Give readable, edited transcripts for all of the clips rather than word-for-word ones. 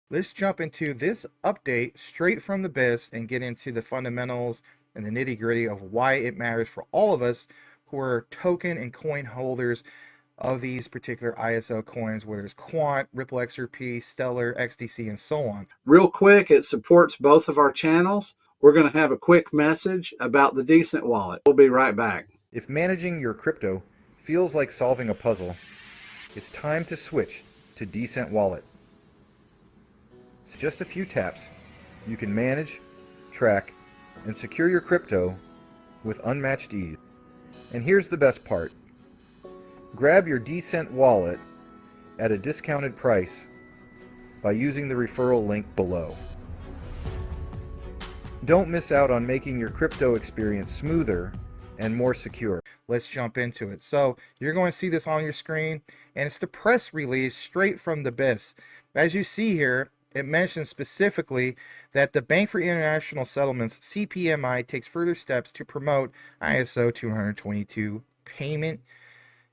Let's jump into this update straight from the biz and get into the fundamentals and the nitty gritty of why it matters for all of us who are token and coin holders of these particular ISO coins, whether it's Quant, Ripple XRP, Stellar, XDC, and so on. Real quick, it supports both of our channels. We're going to have a quick message about the Decent Wallet. We'll be right back. If managing your crypto feels like solving a puzzle, it's time to switch to Decent Wallet. Just a few taps, you can manage, track, and secure your crypto with unmatched ease. And here's the best part. Grab your Decent Wallet at a discounted price by using the referral link below. Don't miss out on making your crypto experience smoother and more secure. Let's jump into it. So you're going to see this on your screen, and it's the press release straight from the BIS. As you see here, it mentions specifically that the Bank for International Settlements, CPMI, takes further steps to promote ISO 222 payment.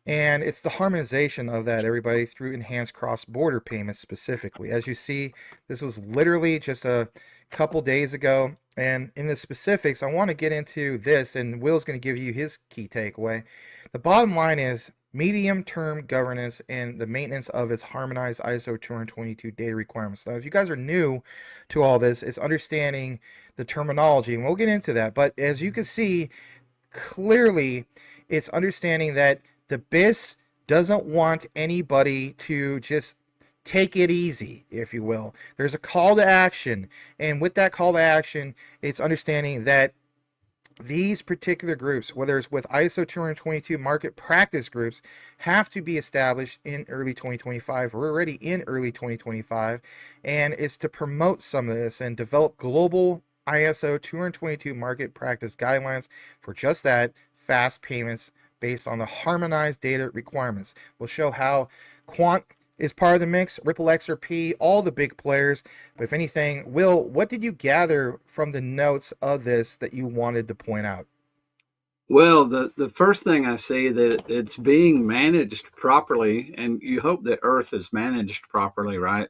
And it's the harmonization of that, everybody, through enhanced cross-border payments specifically. As you see, this was literally just a couple days ago. And in the specifics, I want to get into this, and Will's going to give you his key takeaway. The bottom line is medium-term governance and the maintenance of its harmonized ISO 222 data requirements. Now, if you guys are new to all this, it's understanding the terminology, and we'll get into that. But as you can see, clearly, it's understanding that the BIS doesn't want anybody to just take it easy, if you will. There's a call to action, and with that call to action, it's understanding that these particular groups, whether it's with ISO 222 market practice groups, have to be established in early 2025. We're already in early 2025, and it's to promote some of this and develop global ISO 222 market practice guidelines for just that, fast payments based on the harmonized data requirements. We'll show how Quant is part of the mix, Ripple XRP, all the big players. But if anything, Will, what did you gather from the notes of this that you wanted to point out? Well, the first thing I see that it's being managed properly, and you hope that Earth is managed properly, right?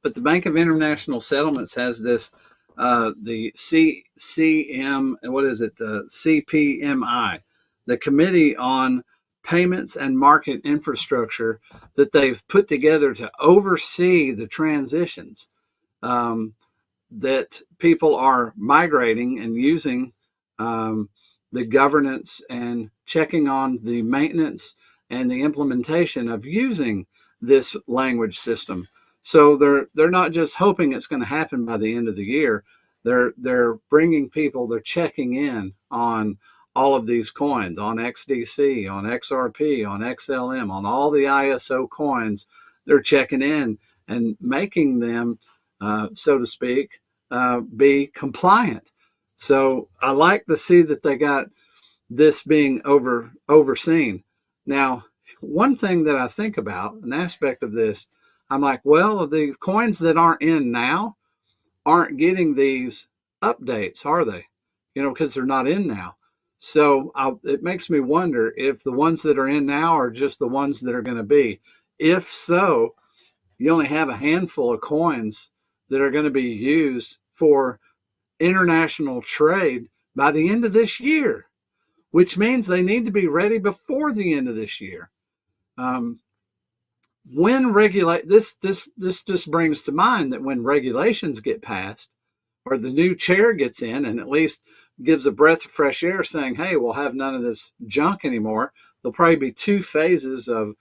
But the Bank of International Settlements has this, the CCM, what is it? The CPMI, the Committee on Payments and Market Infrastructure, that they've put together to oversee the transitions that people are migrating and using, the governance and checking on the maintenance and the implementation of using this language system. So they're not just hoping it's going to happen by the end of the year. They're bringing people, they're checking in on all of these coins, on XDC, on XRP, on XLM, on all the ISO coins. They're checking in and making them, so to speak, be compliant. So I like to see that they got this being overseen. Now, one thing that I think about, an aspect of this, I'm like, well, the coins that aren't in now aren't getting these updates, are they? Because they're not in now. So it makes me wonder if the ones that are in now are just the ones that are going to be. If so, you only have a handful of coins that are going to be used for international trade by the end of this year, which means they need to be ready before the end of this year. When this just brings to mind that when regulations get passed, or the new chair gets in and at least gives a breath of fresh air saying, hey, we'll have none of this junk anymore. There'll probably be two phases of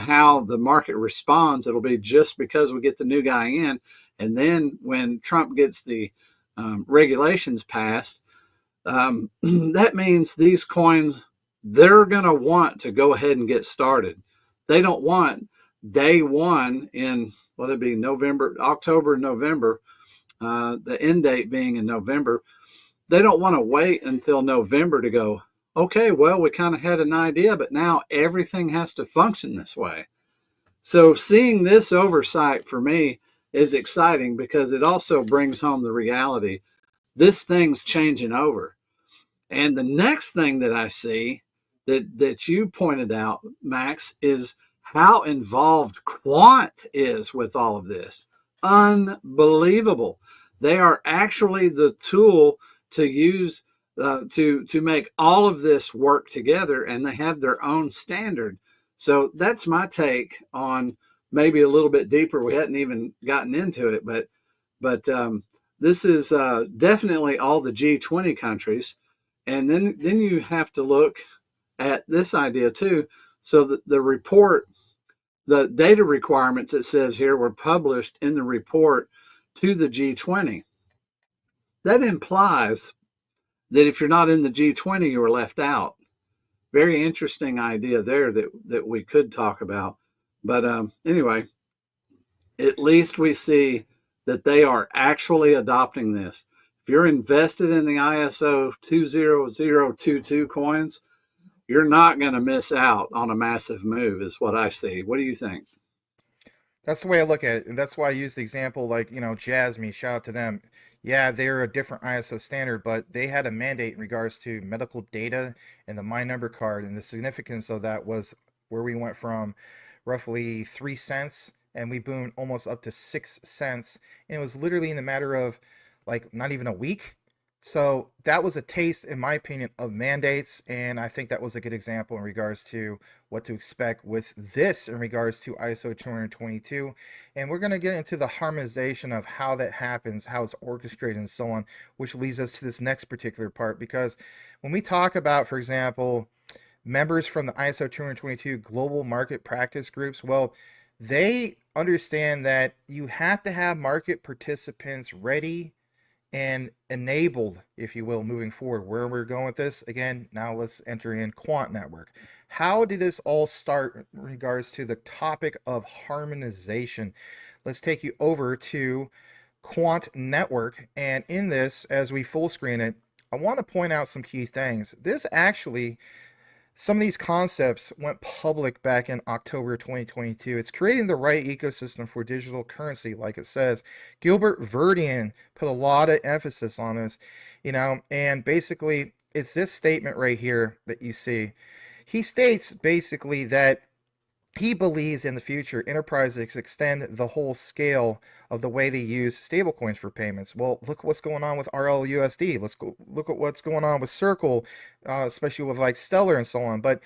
how the market responds. It'll be just because we get the new guy in. And then when Trump gets the regulations passed, that means these coins, they're going to want to go ahead and get started. They don't want day one in, what would it be, October, November, the end date being in November. They don't want to wait until November to go, okay, well, we kind of had an idea, but now everything has to function this way. So seeing this oversight for me is exciting because it also brings home the reality. This thing's changing over. And the next thing that I see that you pointed out, Max, is how involved Quant is with all of this. unbelievable. They are actually the tool to use to make all of this work together, and they have their own standard. So that's my take on, maybe a little bit deeper. We hadn't even gotten into it, but this is definitely all the G20 countries, and then you have to look at this idea too. So the report, the data requirements, it says here, were published in the report to the G20. That implies that if you're not in the G20, you were left out. Very interesting idea there that we could talk about. But anyway, at least we see that they are actually adopting this. If you're invested in the ISO 20022 coins, you're not going to miss out on a massive move, is what I see. What do you think? That's the way I look at it, and that's why I use the example like, Jasmine, shout out to them. Yeah, they're a different ISO standard, but they had a mandate in regards to medical data and the My Number card, and the significance of that was where we went from roughly 3 cents and we boomed almost up to 6 cents. And it was literally in the matter of like not even a week. So that was a taste, in my opinion, of mandates, and I think that was a good example in regards to what to expect with this in regards to ISO 222. And we're going to get into the harmonization of how that happens, how it's orchestrated, and so on, which leads us to this next particular part. Because when we talk about, for example, members from the ISO 222 global market practice groups, well, they understand that you have to have market participants ready and enabled, if you will, moving forward. Where we're going with this, again, now let's enter in Quant Network. How did this all start in regards to the topic of harmonization? Let's take you over to Quant Network. And in this, as we full screen it, I want to point out some key things. This actually, some of these concepts went public back in October 2022. It's creating the right ecosystem for digital currency, like it says. Gilbert Verdian put a lot of emphasis on this, and basically it's this statement right here that you see. He states basically that he believes in the future enterprises extend the whole scale of the way they use stablecoins for payments. Well, look what's going on with RLUSD. Let's go look at what's going on with Circle, especially with like Stellar and so on. But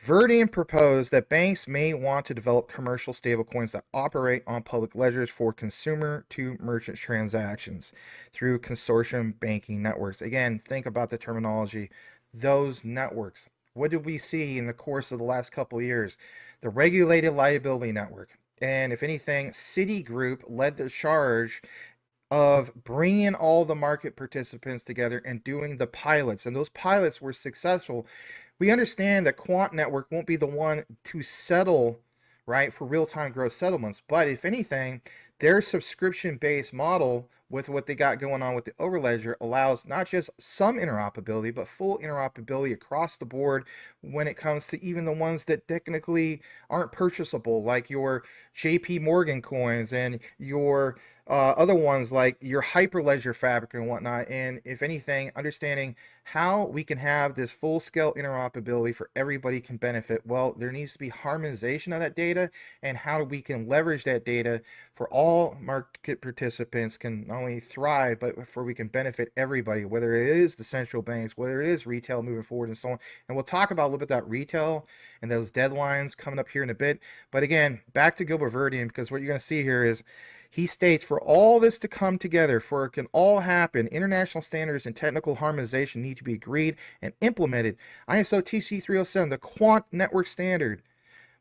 Verdian proposed that banks may want to develop commercial stablecoins that operate on public ledgers for consumer to merchant transactions through consortium banking networks. Again, think about the terminology. Those networks. What did we see in the course of the last couple of years? The regulated liability network. And if anything, Citigroup led the charge of bringing all the market participants together and doing the pilots. And those pilots were successful. We understand that Quant Network won't be the one to settle, right, for real-time gross settlements. But if anything, their subscription-based model with what they got going on with the Overledger allows not just some interoperability, but full interoperability across the board when it comes to even the ones that technically aren't purchasable, like your JP Morgan coins and your other ones like your Hyperledger Fabric and whatnot. And if anything, understanding how we can have this full-scale interoperability for everybody can benefit. Well, there needs to be harmonization of that data and how we can leverage that data for all market participants can not only thrive, but for we can benefit everybody, whether it is the central banks, whether it is retail moving forward and so on. And we'll talk about a little bit that retail and those deadlines coming up here in a bit. But again, back to Gilbert Verdian, because what you're going to see here is he states, for all this to come together, for it can all happen, international standards and technical harmonization need to be agreed and implemented. ISO TC 307, the Quant Network Standard,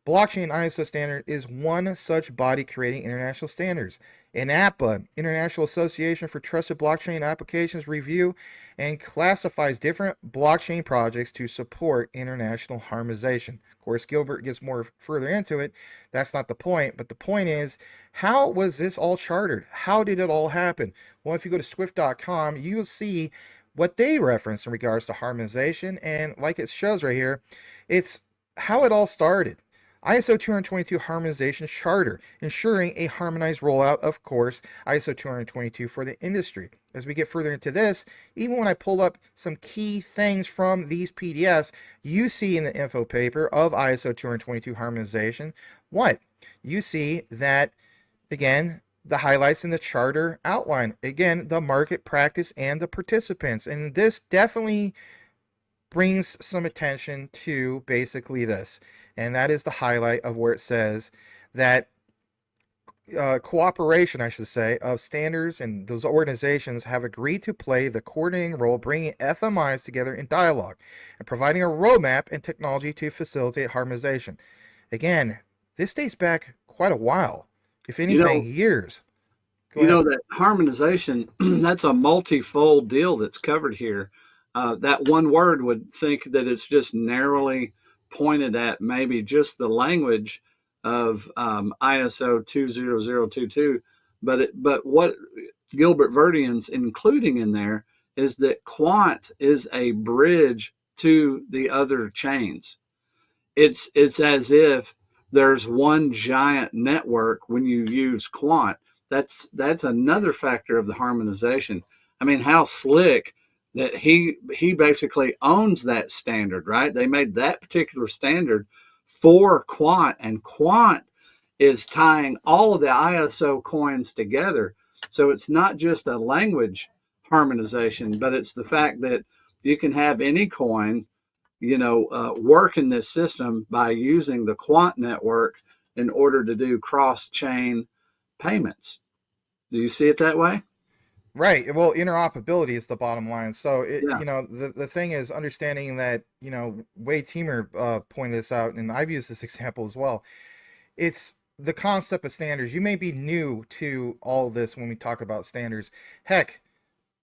blockchain ISO standard, is one such body creating international standards. INAPA, International Association for Trusted Blockchain Applications, review and classifies different blockchain projects to support international harmonization. Of course, Gilbert gets more further into it. That's not the point, but the point is, how was this all chartered? How did it all happen? Well, if you go to swift.com, you'll see what they reference in regards to harmonization, and like it shows right here, it's how it all started. ISO 222 Harmonization Charter, ensuring a harmonized rollout, of course, ISO 222 for the industry. As we get further into this, even when I pull up some key things from these PDFs, you see in the info paper of ISO 222 Harmonization, what? You see that, again, the highlights in the charter outline. Again, the market practice and the participants. And this definitely brings some attention to basically this. And that is the highlight of where it says that cooperation, I should say, of standards and those organizations have agreed to play the coordinating role, bringing FMIs together in dialogue and providing a roadmap and technology to facilitate harmonization. Again, this dates back quite a while, if You anything, know, years. Go you ahead. know that harmonization, that's a multifold deal that's covered here. That one word would think that it's just narrowly pointed at maybe just the language of ISO 20022, but what Gilbert Verdian's including in there is that Quant is a bridge to the other chains. It's as if there's one giant network when you use Quant. That's another factor of the harmonization. I mean, how slick that he basically owns that standard, right? They made that particular standard for Quant, and Quant is tying all of the ISO coins together. So it's not just a language harmonization, but it's the fact that you can have any coin, work in this system by using the Quant network in order to do cross-chain payments. Do you see it that way? Right. Well, interoperability is the bottom line. So Yeah. the thing is understanding that, Wade Teamer pointed this out, and I've used this example as well. It's the concept of standards. You may be new to all this when we talk about standards. Heck,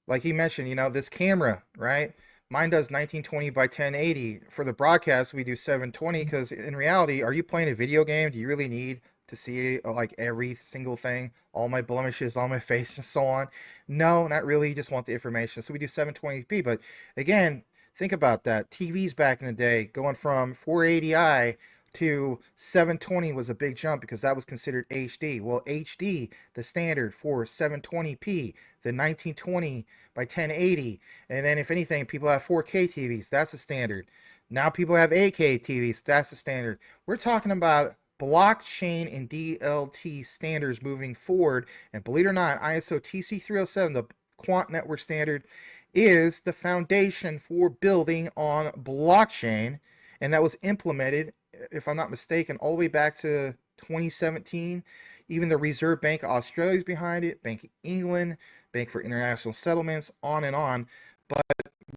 like he mentioned, this camera, right? Mine does 1920 by 1080. For the broadcast, we do 720 because in reality, are you playing a video game? Do you really need to see like every single thing, all my blemishes on my face and so on? No, not really. You just want the information. So we do 720p. But again, think about that. TVs back in the day going from 480i to 720 was a big jump because that was considered HD. Well, HD, the standard for 720p, the 1920 by 1080, and then if anything, people have 4K TVs. That's the standard. Now people have 8K TVs. That's the standard. We're talking about blockchain and DLT standards moving forward. And believe it or not, ISO TC307, the Quant network standard, is the foundation for building on blockchain. And that was implemented, if I'm not mistaken, all the way back to 2017. Even the Reserve Bank of Australia is behind it, Bank of England, Bank for International Settlements, on and on. But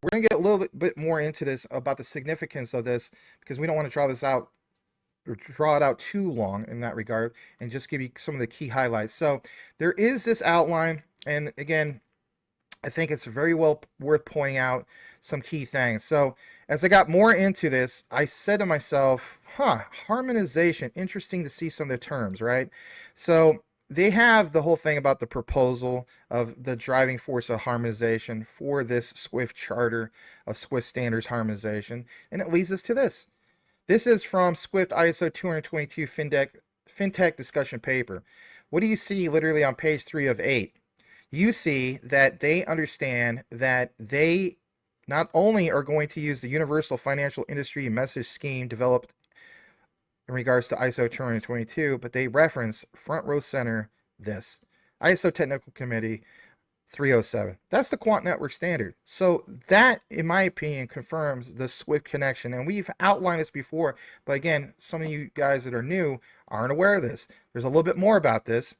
we're going to get a little bit more into this about the significance of this because we don't want to draw this out or draw it out too long in that regard and just give you some of the key highlights. So there is this outline, and again, I think it's very well worth pointing out some key things. So as I got more into this, I said to myself, harmonization, interesting to see some of the terms, right? So they have the whole thing about the proposal of the driving force of harmonization for this Swift charter of Swift standards harmonization. And it leads us to this. This is from Swift ISO 222 FinTech discussion paper. What do you see literally on page 3 of 8? You see that they understand that they not only are going to use the Universal Financial Industry Message Scheme developed in regards to ISO 222, but they reference front row center this ISO Technical Committee 307. That's the Quant Network standard. So that, in my opinion, confirms the Swift connection. And we've outlined this before, but again, some of you guys that are new aren't aware of this. There's a little bit more about this.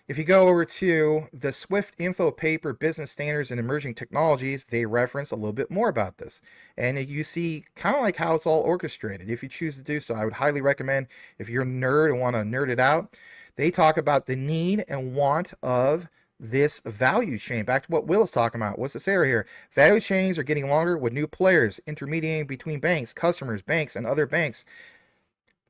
If you go over to the Swift Info Paper Business Standards and Emerging Technologies, they reference a little bit more about this. And you see kind of like how it's all orchestrated. If you choose to do so, I would highly recommend, if you're a nerd and want to nerd it out, they talk about the need and want of this value chain. Back to what Will is talking about. What's this area here? Value chains are getting longer with new players intermediating between banks, customers, banks, and other banks.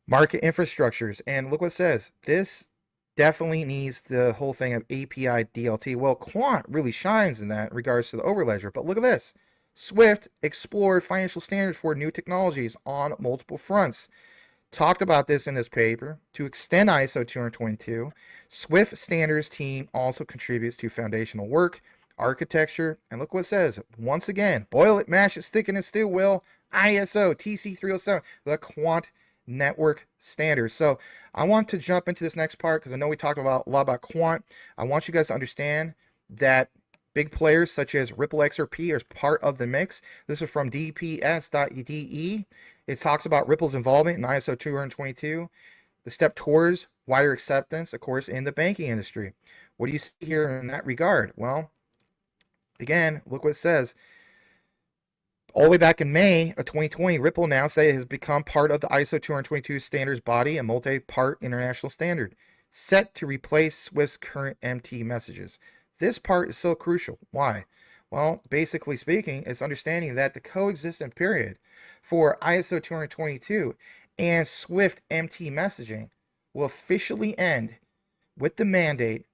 Market infrastructures. And look what it says. This definitely needs the whole thing of API DLT. Well, Quant really shines in that in regards to the overledger. But look at this. Swift explored financial standards for new technologies on multiple fronts. Talked about this in this paper. To extend ISO 222, Swift standards team also contributes to foundational work, architecture, and look what it says. Once again, boil it, mash it, stick it, and stew, Will. ISO TC307, the Quant network standards. So I want to jump into this next part because I know we talked about a lot about Quant. I want you guys to understand that big players such as Ripple XRP are part of the mix. This is from dps.de. It talks about Ripple's involvement in ISO 222, the step towards wider acceptance, of course, in the banking industry. What do you see here in that regard? Well, again, look what it says. All the way back in May of 2020, Ripple announced that it has become part of the ISO 222 standards body, a multi-part international standard, set to replace Swift's current MT messages. This part is so crucial. Why? Well, basically speaking, it's understanding that the coexistence period for ISO 222 and Swift MT messaging will officially end with the mandate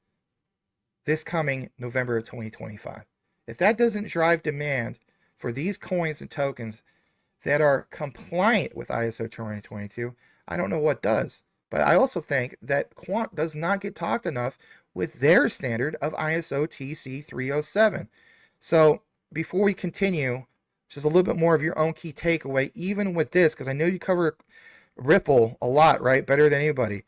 this coming November of 2025. If that doesn't drive demand for these coins and tokens that are compliant with ISO 2022, I don't know what does. But I also think that Quant does not get talked enough with their standard of ISO TC 307. So before we continue, just a little bit more of your own key takeaway, even with this, because I know you cover Ripple a lot, right? Better than anybody.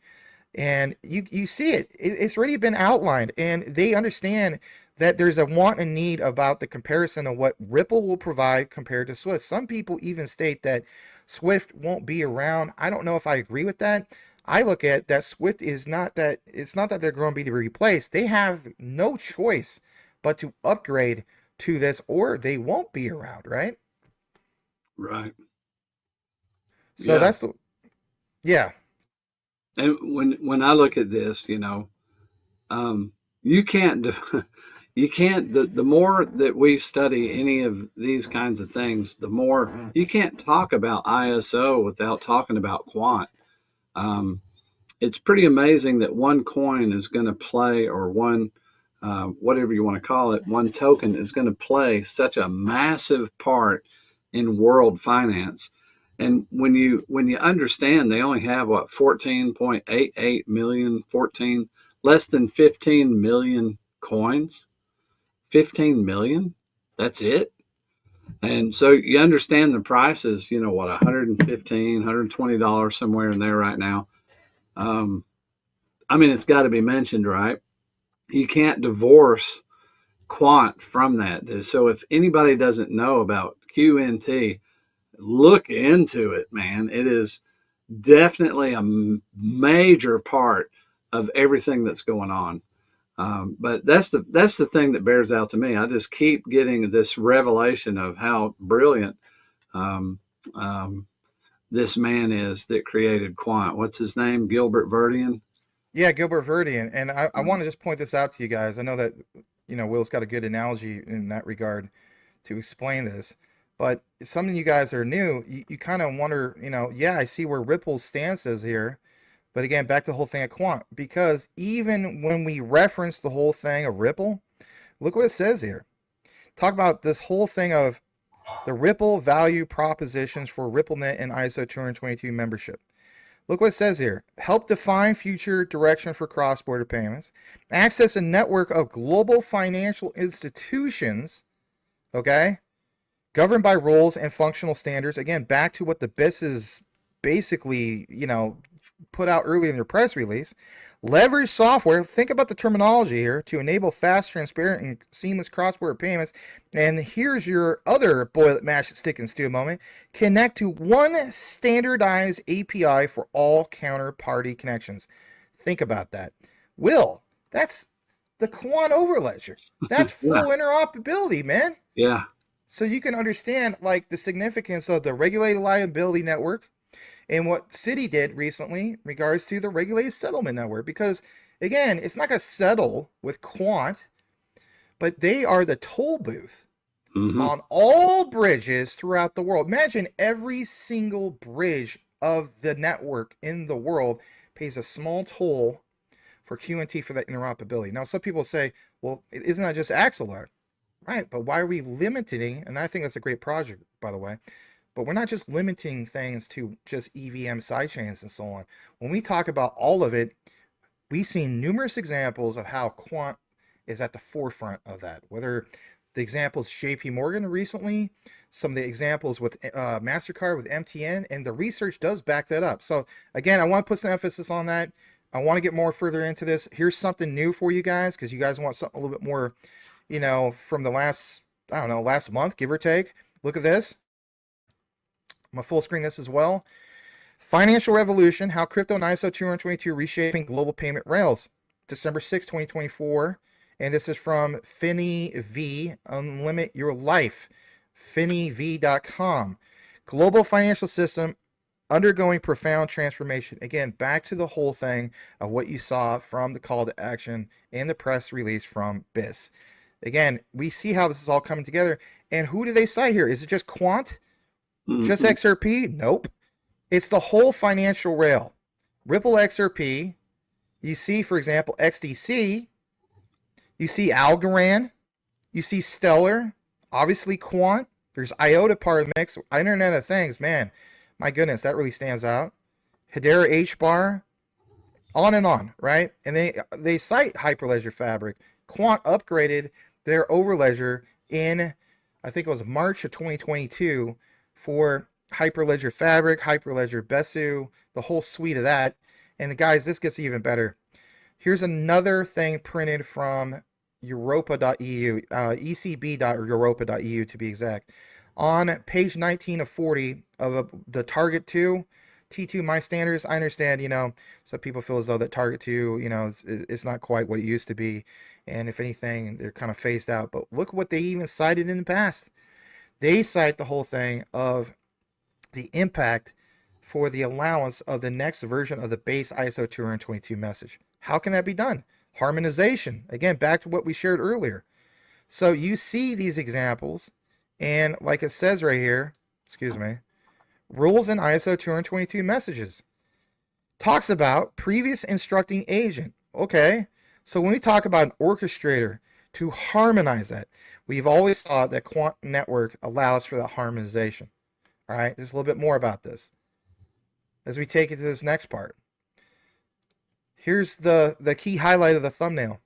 And you see it. It's already been outlined, and they understand that there's a want and need about the comparison of what Ripple will provide compared to Swift. Some people even state that Swift won't be around. I don't know if I agree with that. I look at that Swift is not that, it's not that they're going to be replaced. They have no choice but to upgrade to this, or they won't be around, right? Right. So Yeah. that's the, yeah. And when I look at this, you can't do, you can't, the more that we study any of these kinds of things, the more you can't talk about ISO without talking about Quant. It's pretty amazing that one coin is going to play, or one, whatever you want to call it, one token is going to play such a massive part in world finance. And when you understand they only have what, 14.88 million, 14, less than 15 million coins, 15 million, that's it. And so you understand the prices, what, $115, $120 somewhere in there right now. I mean, it's got to be mentioned, right? You can't divorce Quant from that. So if anybody doesn't know about QNT, look into it, man. It is definitely a major part of everything that's going on. But that's the thing that bears out to me. I just keep getting this revelation of how brilliant um, um, this man is that created Quant. What's his name? Gilbert Verdian. Yeah, Gilbert Verdian. And I want to just point this out to you guys. I know that, Will's got a good analogy in that regard to explain this. But some of you guys are new, you kind of wonder, yeah, I see where Ripple's stance is here. But again, back to the whole thing of Quant. Because even when we reference the whole thing of Ripple, look what it says here. Talk about this whole thing of the Ripple value propositions for RippleNet and ISO 222 membership. Look what it says here. Help define future direction for cross-border payments. Access a network of global financial institutions, okay, governed by rules and functional standards. Again, back to what the BIS is basically, put out earlier in their press release. Leverage software, think about the terminology here, to enable fast, transparent, and seamless cross-border payments. And here's your other boil it, mash it, stick and stew moment. Connect to one standardized API for all counterparty connections. Think about that. That's the Quant Overledger. That's full Yeah. interoperability, man. Yeah. So you can understand like the significance of the regulated liability network and what Citi did recently in regards to the regulated settlement network. Because again, it's not going to settle with Quant, but they are the toll booth on all bridges throughout the world. Imagine every single bridge of the network in the world pays a small toll for QNT for that interoperability. Now, some people say, well, isn't that just Axelar? Right, but why are we limiting, and I think that's a great project, by the way, but we're not just limiting things to just EVM sidechains and so on. When we talk about all of it, we've seen numerous examples of how Quant is at the forefront of that, whether the examples JP Morgan recently, some of the examples with MasterCard, with MTN, and the research does back that up. So again, I want to put some emphasis on that. I want to get more further into this. Here's something new for you guys, because you guys want something a little bit more, from the last, I don't know, last month, give or take. Look at this. I'm going to full screen this as well. Financial Revolution, How Crypto and ISO 222 Reshaping Global Payment Rails, December 6, 2024. And this is from Finney V, Unlimit Your Life, finneyv.com. Global financial system undergoing profound transformation. Again, back to the whole thing of what you saw from the call to action and the press release from BIS. Again, we see how this is all coming together. And who do they cite here? Is it just Quant? Just XRP? Nope. It's the whole financial rail. Ripple XRP. You see, for example, XDC. You see Algorand. You see Stellar. Obviously Quant. There's IOTA part of the mix. Internet of Things, man. My goodness, that really stands out. Hedera HBAR. On and on, right? And they cite Hyperledger Fabric. Quant upgraded their Overledger in, I think it was March of 2022 for Hyperledger Fabric, Hyperledger Besu, the whole suite of that. And guys, this gets even better. Here's another thing printed from europa.eu, ecb.europa.eu to be exact. On page 19 of 40 of the Target 2, T2 My Standards, I understand, some people feel as though that Target 2, it's not quite what it used to be. And if anything, they're kind of phased out. But look what they even cited in the past. They cite the whole thing of the impact for the allowance of the next version of the base ISO 222 message. How can that be done? Harmonization. Again, back to what we shared earlier. So you see these examples, and like it says right here, rules in ISO 222 messages. Talks about previous instructing agent. Okay, so when we talk about an orchestrator to harmonize that, we've always thought that Quant Network allows for that harmonization. All right, there's a little bit more about this as we take it to this next part. Here's the key highlight of the thumbnail.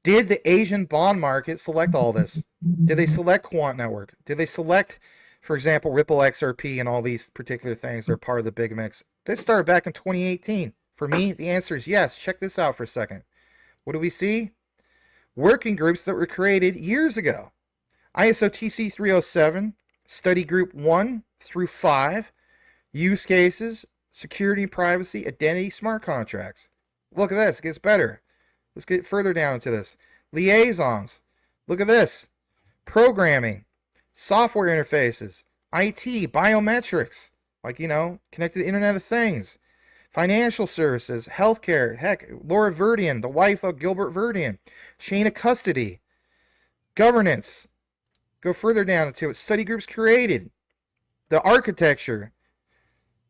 Did the Asian bond market select all this? Did they select Quant Network? Did they select, for example, Ripple XRP and all these particular things that are part of the big mix? This started back in 2018. For me, the answer is yes. Check this out for a second. What do we see? Working groups that were created years ago. ISO TC 307, Study Group 1 through 5, Use Cases, Security and Privacy, Identity, Smart Contracts. Look at this. It gets better. Let's get further down into this. Liaisons. Look at this. Programming, software interfaces, IT, biometrics, connected to Internet of Things, financial services, healthcare, heck, Laura Verdian, the wife of Gilbert Verdian, chain of custody, governance. Go further down into it. Study groups created, the architecture,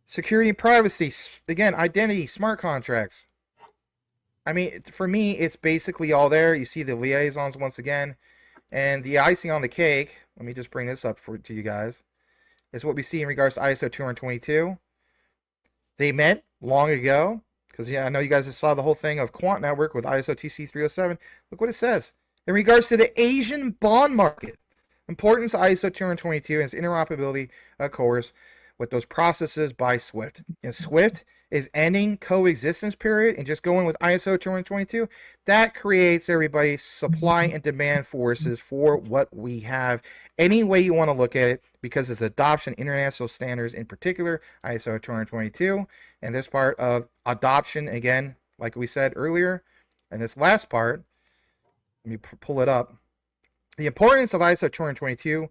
security and privacy, again, identity, smart contracts. I mean, for me, it's basically all there. You see the liaisons once again. And the icing on the cake, let me just bring this up to you guys, is what we see in regards to ISO 222. They met long ago, because I know you guys just saw the whole thing of Quant Network with ISO TC 307. Look what it says. In regards to the Asian bond market, importance of ISO 222 and its interoperability, of course, with those processes by Swift. And Swift is ending coexistence period and just going with ISO 222. That creates everybody's supply and demand forces for what we have. Any way you want to look at it, because it's adoption international standards, in particular ISO 222, and this part of adoption, again, like we said earlier, and this last part, let me pull it up. The importance of ISO 222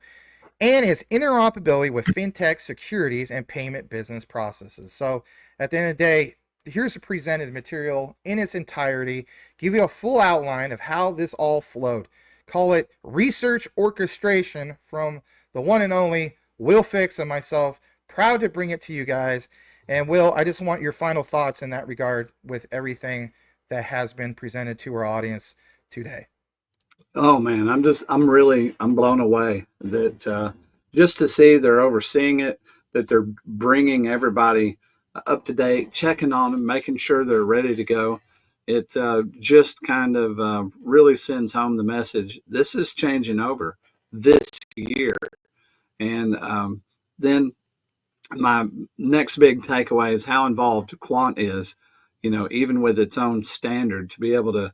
and its interoperability with fintech, securities, and payment business processes. So at the end of the day, here's the presented material in its entirety, give you a full outline of how this all flowed. Call it research orchestration from the one and only Will Fix and myself. Proud to bring it to you guys. And Will, I just want your final thoughts in that regard with everything that has been presented to our audience today. Oh man, I'm blown away that just to see they're overseeing it, that they're bringing everybody up to date, checking on them, making sure they're ready to go. it just kind of really sends home the message. This is changing over this year. And then my next big takeaway is how involved Quant is, even with its own standard, to be able to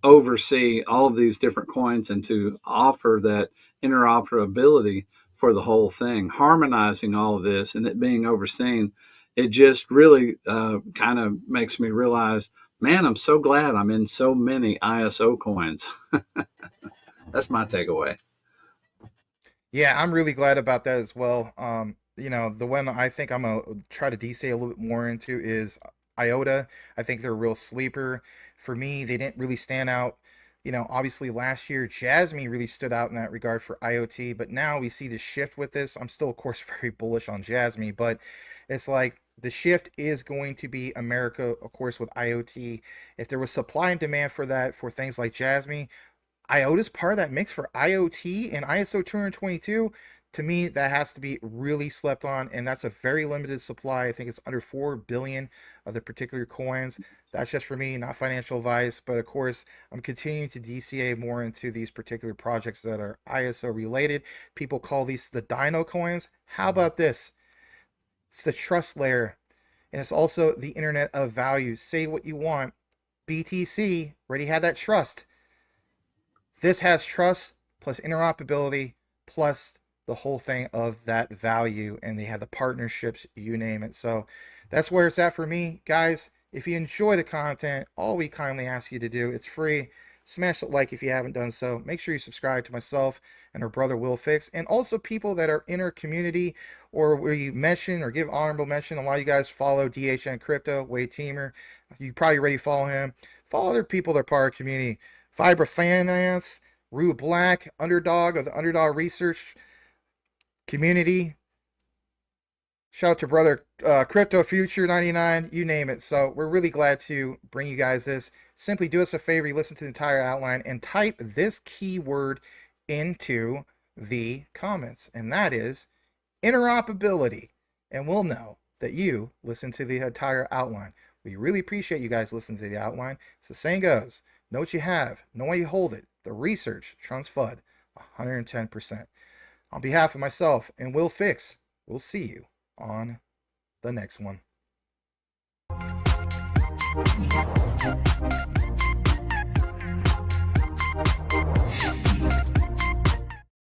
oversee all of these different coins and to offer that interoperability for the whole thing, harmonizing all of this and it being overseen. It just really kind of makes me realize, man, I'm so glad I'm in so many ISO coins. That's my takeaway. Yeah, I'm really glad about that as well. The one I think I'm gonna try to DC a little bit more into is IOTA. I think they're a real sleeper. For me, they didn't really stand out. Obviously last year Jasmine really stood out in that regard for IoT, but now we see the shift with this. I'm still, of course, very bullish on Jasmine, but it's like the shift is going to be America, of course, with IoT. If there was supply and demand for that for things like Jasmine, IOTA's part of that mix for IoT and ISO 222. To me, that has to be really slept on, and that's a very limited supply. I think it's under 4 billion of the particular coins. That's just for me, not financial advice, but of course, I'm continuing to DCA more into these particular projects that are ISO related. People call these the Dino coins. How about this? It's the trust layer, and it's also the Internet of Value. Say what you want. BTC already had that trust. This has trust plus interoperability plus the whole thing of that value, and they have the partnerships, you name it. So that's where it's at for me, guys. If you enjoy the content, all we kindly ask you to do, it's free. Smash the like if you haven't done so. Make sure you subscribe to myself and our brother Will Fix, and also people that are in our community or we mention or give honorable mention. A lot of you guys follow DHN Crypto, Wade Teamer. You probably already follow him. Follow other people that are part of the community. Vibra Finance, Rue Black, Underdog of the Underdog Research community. Shout out to brother Crypto Future 99, you name it. So we're really glad to bring you guys this. Simply do us a favor, you listen to the entire outline and type this keyword into the comments, and that is interoperability, and we'll know that you listen to the entire outline. We really appreciate you guys listening to the outline. As the saying goes, know what you have, know why you hold it. The research trumps FUD 110%. On behalf of myself and Will Fix, we'll see you on the next one.